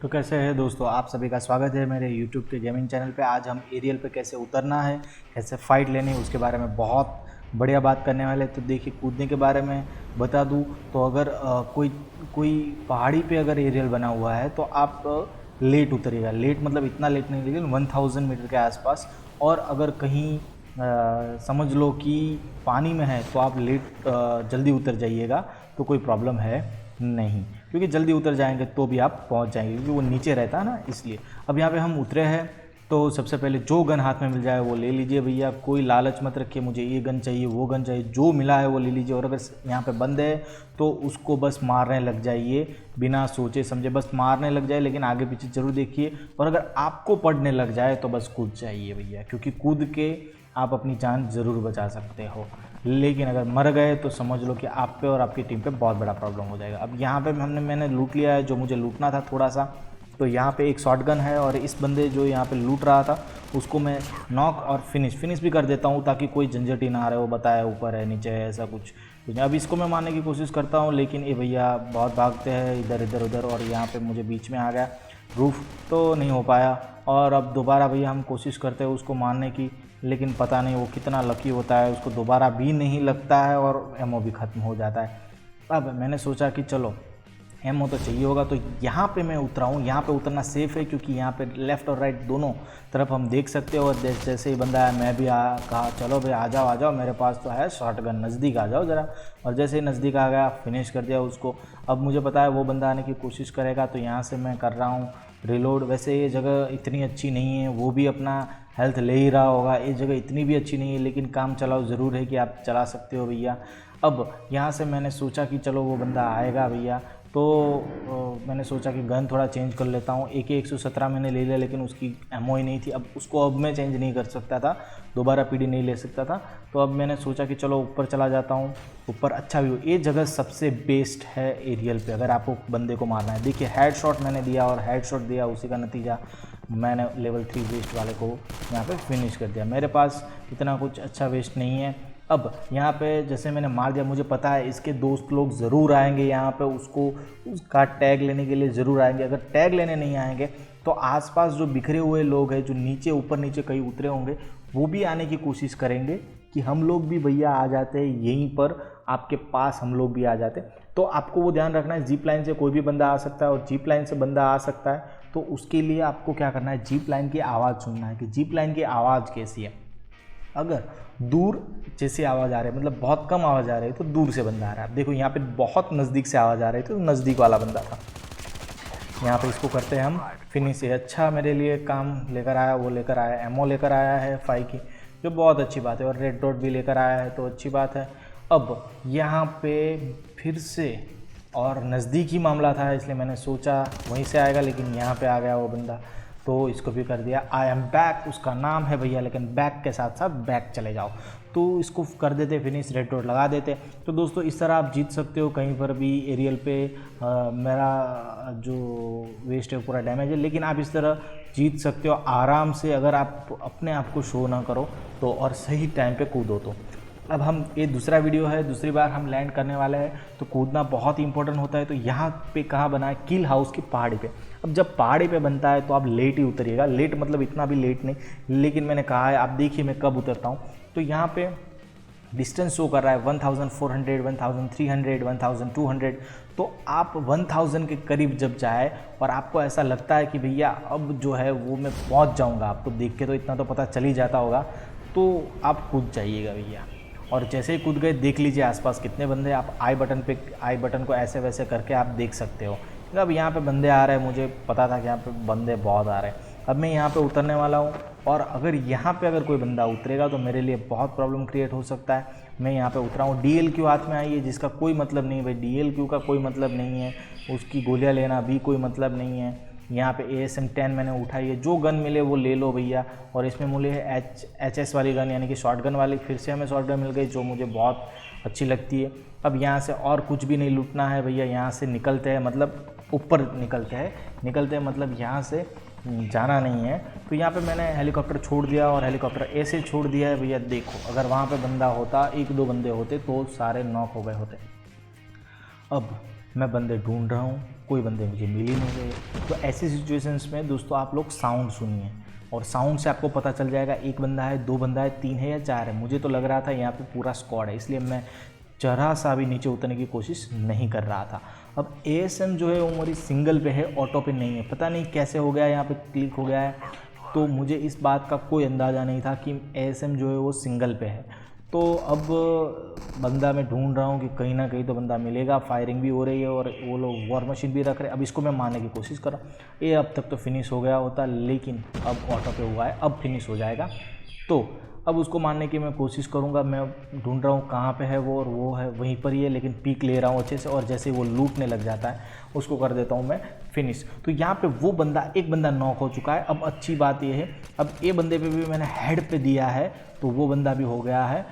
तो कैसे है दोस्तों, आप सभी का स्वागत है मेरे YouTube के गेमिंग चैनल पे। आज हम एरियल पे कैसे उतरना है, कैसे फाइट लेनी है, उसके बारे में बहुत बढ़िया बात करने वाले हैं। तो देखिए, कूदने के बारे में बता दूं तो अगर कोई पहाड़ी पे अगर एरियल बना हुआ है तो आप लेट उतरिएगा। लेट मतलब इतना लेट नहीं, लेकिन 1000 मीटर के आसपास। और अगर कहीं समझ लो कि पानी में है तो आप जल्दी उतर जाइएगा, तो कोई प्रॉब्लम है नहीं, क्योंकि जल्दी उतर जाएंगे तो भी आप पहुंच जाएंगे, क्योंकि वो नीचे रहता है ना, इसलिए। अब यहाँ पे हम उतरे हैं तो सबसे पहले जो गन हाथ में मिल जाए वो ले लीजिए भैया। कोई लालच मत रखिए मुझे ये गन चाहिए वो गन चाहिए, जो मिला है वो ले लीजिए। और अगर यहाँ पे बंद है तो उसको बस मारने लग जाइए, बिना सोचे समझे बस मारने लग जाए, लेकिन आगे पीछे जरूर देखिए। और अगर आपको पड़ने लग जाए तो बस कूद जाइए भैया, क्योंकि कूद के आप अपनी जान ज़रूर बचा सकते हो। लेकिन अगर मर गए तो समझ लो कि आप पे और आपकी टीम पे बहुत बड़ा प्रॉब्लम हो जाएगा। अब यहाँ पे मैंने लूट लिया है जो मुझे लूटना था थोड़ा सा। तो यहाँ पे एक शॉटगन है और इस बंदे जो यहाँ पे लूट रहा था उसको मैं नॉक और फिनिश भी कर देता हूँ, ताकि कोई झंझट ही ना रहे, वो बताए ऊपर है नीचे है ऐसा कुछ। अब इसको मैं मारने की कोशिश करता हूँ, लेकिन ये भैया बहुत भागते हैं इधर उधर, और यहाँ पे मुझे बीच में आ गया। रूफ तो नहीं हो पाया। और अब दोबारा भैया हम कोशिश करते हैं उसको मारने की, लेकिन पता नहीं वो कितना लकी होता है, उसको दोबारा भी नहीं लगता है और एमओ भी ख़त्म हो जाता है। अब मैंने सोचा कि चलो एमओ तो चाहिए होगा, तो यहाँ पे मैं उतरा हूँ। यहाँ पे उतरना सेफ़ है, क्योंकि यहाँ पे लेफ़्ट और राइट दोनों तरफ हम देख सकते हो। और जैसे ही बंदा है मैं भी कहा चलो भाई आ जाओ, मेरे पास तो है शॉटगन, नज़दीक आ जाओ ज़रा। और जैसे ही नज़दीक आ गया फिनिश कर दिया उसको। अब मुझे पता है वो बंदा आने की कोशिश करेगा, तो यहाँ से मैं कर रहा हूँ रिलोड। वैसे ये जगह इतनी अच्छी नहीं है, वो भी अपना हेल्थ ले ही रहा होगा। ये जगह इतनी भी अच्छी नहीं है, लेकिन काम चलाओ ज़रूर है कि आप चला सकते हो भैया। अब यहाँ से मैंने सोचा कि चलो वो बंदा आएगा भैया, तो मैंने सोचा कि गन थोड़ा चेंज कर लेता हूँ। AK-117 मैंने ले लिया, लेकिन उसकी एमओ ही नहीं थी। अब मैं चेंज नहीं कर सकता था, दोबारा पीडी नहीं ले सकता था। तो अब मैंने सोचा कि चलो ऊपर चला जाता हूँ। ऊपर अच्छा व्यू, ये जगह सबसे बेस्ट है एरियल पे अगर आपको बंदे को मारना है। देखिए हेडशॉट मैंने दिया, और हेडशॉट दिया उसी का नतीजा मैंने लेवल 3 वेस्ट वाले को यहाँ पे फिनिश कर दिया। मेरे पास इतना कुछ अच्छा वेस्ट नहीं है। अब यहाँ पे जैसे मैंने मार दिया, मुझे पता है इसके दोस्त लोग ज़रूर आएंगे यहाँ पे, उसका टैग लेने के लिए ज़रूर आएंगे। अगर टैग लेने नहीं आएंगे तो आसपास जो बिखरे हुए लोग हैं, जो नीचे ऊपर नीचे कहीं उतरे होंगे, वो भी आने की कोशिश करेंगे कि हम लोग भी भैया आ जाते हैं यहीं पर आपके पास, हम लोग भी आ जाते। तो आपको वो ध्यान रखना है, जीप लाइन से कोई भी बंदा आ सकता है, और जीप लाइन से बंदा आ सकता है तो उसके लिए आपको क्या करना है, जीप लाइन की आवाज़ सुनना है कि जीप लाइन की आवाज़ कैसी है। अगर दूर जैसे आवाज़ आ रही है, मतलब बहुत कम आवाज़ आ रही है, तो दूर से बंदा आ रहा है। देखो यहाँ पे बहुत नज़दीक से आवाज़ आ रही थी, तो नज़दीक वाला बंदा था। यहाँ पे इसको करते हैं हम फिनिश। अच्छा मेरे लिए काम लेकर आया, वो लेकर आया एमओ लेकर आया है 5 की, जो बहुत अच्छी बात है, और रेड डॉट भी लेकर आया है, तो अच्छी बात है। अब यहाँ पे फिर से और नज़दीक ही मामला था, इसलिए मैंने सोचा वहीं से आएगा, लेकिन यहाँ पे आ गया वो बंदा, तो इसको भी कर दिया। आई एम बैक उसका नाम है भैया, लेकिन बैक के साथ साथ बैक चले जाओ, तो इसको कर देते फिनिश, रेड डॉट लगा देते। तो दोस्तों इस तरह आप जीत सकते हो कहीं पर भी एरियल पे। मेरा जो वेस्ट है पूरा डैमेज है, लेकिन आप इस तरह जीत सकते हो आराम से, अगर आप अपने आप को शो ना करो तो, और सही टाइम पे कूदो तो। अब हम ये दूसरा वीडियो है, दूसरी बार हम लैंड करने वाले हैं, तो कूदना बहुत इंपॉर्टेंट होता है। तो यहाँ पे कहाँ बना है, किल हाउस की पहाड़ी पे। अब जब पहाड़ी पे बनता है तो आप लेट ही उतरिएगा, लेट मतलब इतना भी लेट नहीं, लेकिन मैंने कहा है आप देखिए मैं कब उतरता हूँ। तो यहाँ पे डिस्टेंस शो कर रहा है 1400, 1300, 1200। तो आप 1000 के करीब जब जाए और आपको ऐसा लगता है कि भैया अब जो है वो मैं पहुँच जाऊँगा, आपको देख के तो इतना तो पता चल ही जाता होगा, तो आप कूद जाइएगा भैया। और जैसे ही कूद गए देख लीजिए आसपास कितने बंदे, आप आई बटन को ऐसे वैसे करके आप देख सकते हो। अब यहाँ पे बंदे आ रहे हैं, मुझे पता था कि यहाँ पे बंदे बहुत आ रहे हैं। अब मैं यहाँ पे उतरने वाला हूँ, और अगर यहाँ पे अगर कोई बंदा उतरेगा तो मेरे लिए बहुत प्रॉब्लम क्रिएट हो सकता है। मैं यहाँ पे उतरा हूँ, DLQ हाथ में आई है, जिसका कोई मतलब नहीं है भाई, DLQ का कोई मतलब नहीं है, उसकी गोलियाँ लेना भी कोई मतलब नहीं है। यहाँ पे ASM-10 मैंने उठाई है, जो गन मिले वो ले लो भैया। और इसमें मिले है HS वाली गन, यानी कि शॉटगन वाली। फिर से हमें शॉटगन मिल गई, जो मुझे बहुत अच्छी लगती है। अब यहाँ से और कुछ भी नहीं लूटना है भैया, यहाँ से निकलते हैं, मतलब ऊपर निकलते हैं मतलब यहाँ से जाना नहीं है। तो यहाँ पे मैंने हेलीकॉप्टर छोड़ दिया, और हेलीकॉप्टर ऐसे छोड़ दिया है भैया। देखो अगर वहाँ पे बंदा होता, 1-2 बंदे होते तो सारे नॉक हो गए होते। अब मैं बंदे ढूंढ रहा हूँ, कोई बंदे मुझे मिल ही नहीं रहे। तो ऐसी सिचुएशंस में दोस्तों आप लोग साउंड सुनिए, और साउंड से आपको पता चल जाएगा एक बंदा है, 2 बंदा है, 3 है या 4 है। मुझे तो लग रहा था यहाँ पे पूरा स्क्वाड है, इसलिए मैं जरा सा भी नीचे उतरने की कोशिश नहीं कर रहा था। अब ASM जो है वो मेरी सिंगल पे है, ऑटो पे नहीं है। पता नहीं कैसे हो गया, यहाँ पे क्लिक हो गया है, तो मुझे इस बात का कोई अंदाज़ा नहीं था कि ASM जो है वो सिंगल पे है। तो अब बंदा मैं ढूंढ रहा हूँ कि कहीं ना कहीं तो बंदा मिलेगा। फायरिंग भी हो रही है और वो लोग वॉर मशीन भी रख रहे हैं। अब इसको मैं मारने की कोशिश कर रहा हूँ। ये अब तक तो फिनिश हो गया होता, लेकिन अब ऑटो पे हुआ है, अब फिनिश हो जाएगा। तो अब उसको मारने की मैं कोशिश करूँगा। मैं ढूंढ रहा हूँ कहाँ पे है वो, और वो है वहीं पर ही है, लेकिन पीक ले रहा हूँ अच्छे से, और जैसे वो लूटने लग जाता है उसको कर देता हूँ मैं फिनिश। तो यहाँ पे वो बंदा, एक बंदा नॉक हो चुका है। अब अच्छी बात ये है, अब ये बंदे पे भी मैंने हेड पे दिया है, तो वो बंदा भी हो गया है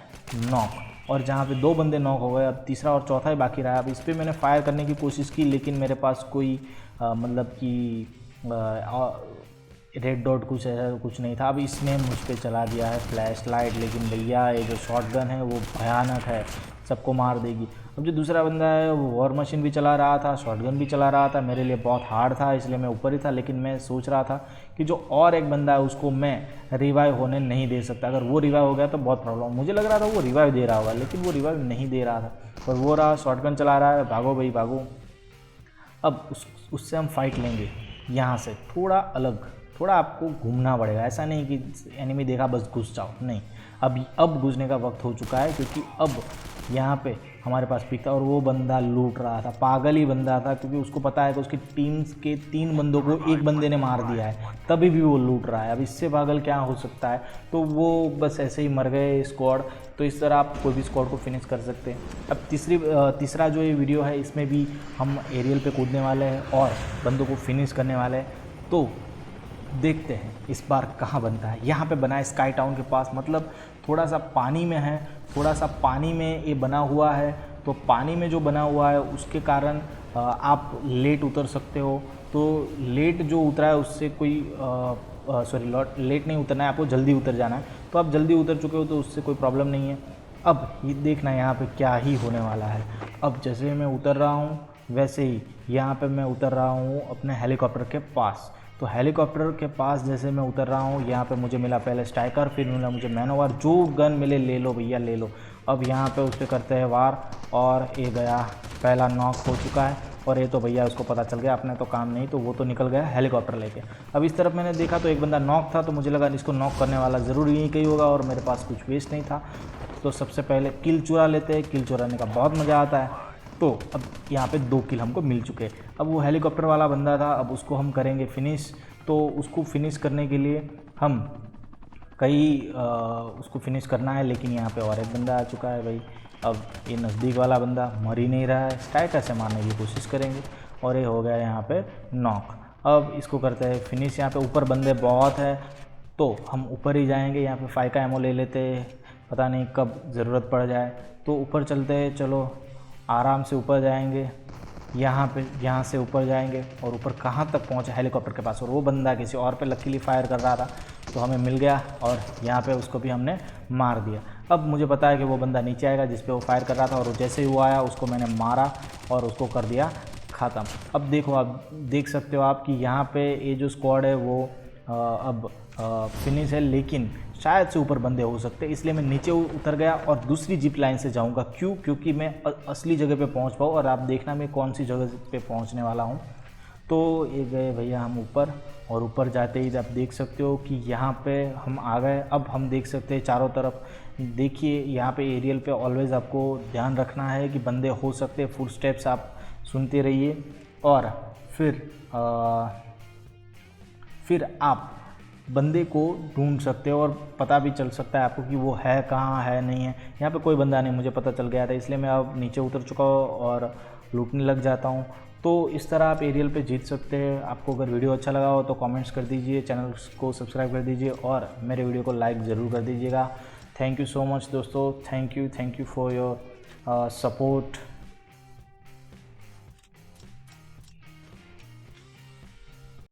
नॉक। और जहाँ पे 2 बंदे नॉक हो गए, अब तीसरा और चौथा ही बाकी रहा। अब इस पर मैंने फायर करने की कोशिश की, लेकिन मेरे पास कोई मतलब कि रेड डॉट कुछ ऐसा कुछ नहीं था। अब इसने मुझ पे चला दिया है फ्लैश लाइट, लेकिन भैया ये जो शॉटगन है वो भयानक है, सबको मार देगी। अब जो दूसरा बंदा है वो वॉर मशीन भी चला रहा था, शॉटगन भी चला रहा था। मेरे लिए बहुत हार्ड था, इसलिए मैं ऊपर ही था, लेकिन मैं सोच रहा था कि जो और एक बंदा है उसको मैं रिवाइव होने नहीं दे सकता। अगर वो रिवाइव हो गया तो बहुत प्रॉब्लम। मुझे लग रहा था वो रिवाइव दे रहा होगा, लेकिन वो रिवाइव नहीं दे रहा था, और वो रहा शॉटगन चला रहा है। भागो भाई भागो। अब उससे हम फाइट लेंगे यहाँ से थोड़ा अलग, थोड़ा आपको घूमना पड़ेगा। ऐसा नहीं कि एनिमी देखा बस घुस जाओ, नहीं। अब घुसने का वक्त हो चुका है, क्योंकि अब यहाँ पे हमारे पास पिक था और वो बंदा लूट रहा था। पागल ही बंदा था, क्योंकि उसको पता है कि उसकी टीम के 3 बंदों को एक बंदे ने मार दिया है, तभी भी वो लूट रहा है। अब इससे पागल क्या हो सकता है। तो वो बस ऐसे ही मर गए स्क्वाड। तो इस तरह आप कोई भी स्क्वाड को फिनिश कर सकते हैं। अब तीसरा जो ये वीडियो है, इसमें भी हम एरियल पे कूदने वाले हैं और बंदों को फिनिश करने वाले हैं। तो देखते हैं इस बार कहाँ बनता है। यहाँ पे बना है स्काई टाउन के पास, मतलब थोड़ा सा पानी में है, थोड़ा सा पानी में ये बना हुआ है। तो पानी में जो बना हुआ है उसके कारण आप लेट उतर सकते हो। तो लेट जो उतरा है उससे कोई लेट नहीं उतरना है, आपको जल्दी उतर जाना है। तो आप जल्दी उतर चुके हो तो उससे कोई प्रॉब्लम नहीं है। अब ये देखना यहाँ पे क्या ही होने वाला है। अब जैसे मैं उतर रहा हूँ वैसे ही यहाँ पे मैं उतर रहा हूँ अपने हेलीकॉप्टर के पास। तो हेलीकॉप्टर के पास जैसे मैं उतर रहा हूँ, यहाँ पे मुझे मिला पहले स्ट्राइकर, फिर मिला मुझे मैनोवार। जो गन मिले ले लो भैया ले लो। अब यहाँ पे उस पर करते हैं वार, और ये गया, पहला नॉक हो चुका है। और ये तो भैया उसको पता चल गया, अपने तो काम नहीं, तो वो तो निकल गया हेलीकॉप्टर लेके। अब इस तरफ मैंने देखा तो एक बंदा नॉक था, तो मुझे लगा इसको नॉक करने वाला ज़रूर यहीं कहीं होगा, और मेरे पास कुछ वेस्ट नहीं था। तो सबसे पहले किल चुरा लेते हैं। किल चुराने का बहुत मज़ा आता है। तो अब यहाँ पे 2 किल हमको मिल चुके हैं। अब वो हेलीकॉप्टर वाला बंदा था, अब उसको हम करेंगे फिनिश। तो उसको फिनिश करने के लिए हम उसको फिनिश करना है, लेकिन यहाँ पे और एक बंदा आ चुका है भाई। अब ये नज़दीक वाला बंदा मर ही नहीं रहा है, स्ट्राइकर से मारने की कोशिश करेंगे, और ये हो गया यहाँ पे नॉक। अब इसको करते हैं फिनिश। यहाँ पे ऊपर बंदे बहुत है, तो हम ऊपर ही जाएंगे। यहाँ पे 5 का एमओ ले लेते हैं, पता नहीं कब ज़रूरत पड़ जाए। तो ऊपर चलते हैं, चलो आराम से ऊपर जाएंगे। यहाँ से ऊपर जाएंगे, और ऊपर कहाँ तक पहुँचे, हेलीकॉप्टर के पास। और वो बंदा किसी और पे लकीली फायर कर रहा था, तो हमें मिल गया, और यहाँ पे उसको भी हमने मार दिया। अब मुझे पता है कि वो बंदा नीचे आएगा जिस पे वो फायर कर रहा था, और जैसे ही वो आया उसको मैंने मारा और उसको कर दिया ख़त्म। अब देखो, आप देख सकते हो आप कि यहाँ पे ये जो स्क्वाड है वो अब फिनिश है, लेकिन शायद से ऊपर बंदे हो सकते हैं, इसलिए मैं नीचे उतर गया और दूसरी जिप लाइन से जाऊंगा। क्यों? क्योंकि मैं असली जगह पे पहुंच पाऊँ, और आप देखना मैं कौन सी जगह पे पहुंचने वाला हूं। तो ये गए भैया हम ऊपर, और ऊपर जाते ही आप देख सकते हो कि यहाँ पे हम आ गए। अब हम देख सकते हैं चारों तरफ। देखिए यहाँ पे एरियल पे ऑलवेज़ आपको ध्यान रखना है कि बंदे हो सकते हैं। फुट स्टेप्स आप सुनते रहिए, और फिर आप बंदे को ढूंढ सकते हो, और पता भी चल सकता है आपको कि वो है कहाँ है नहीं है। यहाँ पे कोई बंदा नहीं, मुझे पता चल गया था, इसलिए मैं अब नीचे उतर चुका हूँ और लूटने लग जाता हूँ। तो इस तरह आप एरियल पे जीत सकते हैं। आपको अगर वीडियो अच्छा लगा हो तो कमेंट्स कर दीजिए, चैनल को सब्सक्राइब कर दीजिए, और मेरे वीडियो को लाइक ज़रूर कर दीजिएगा। थैंक यू सो मच दोस्तों, thank you for your support.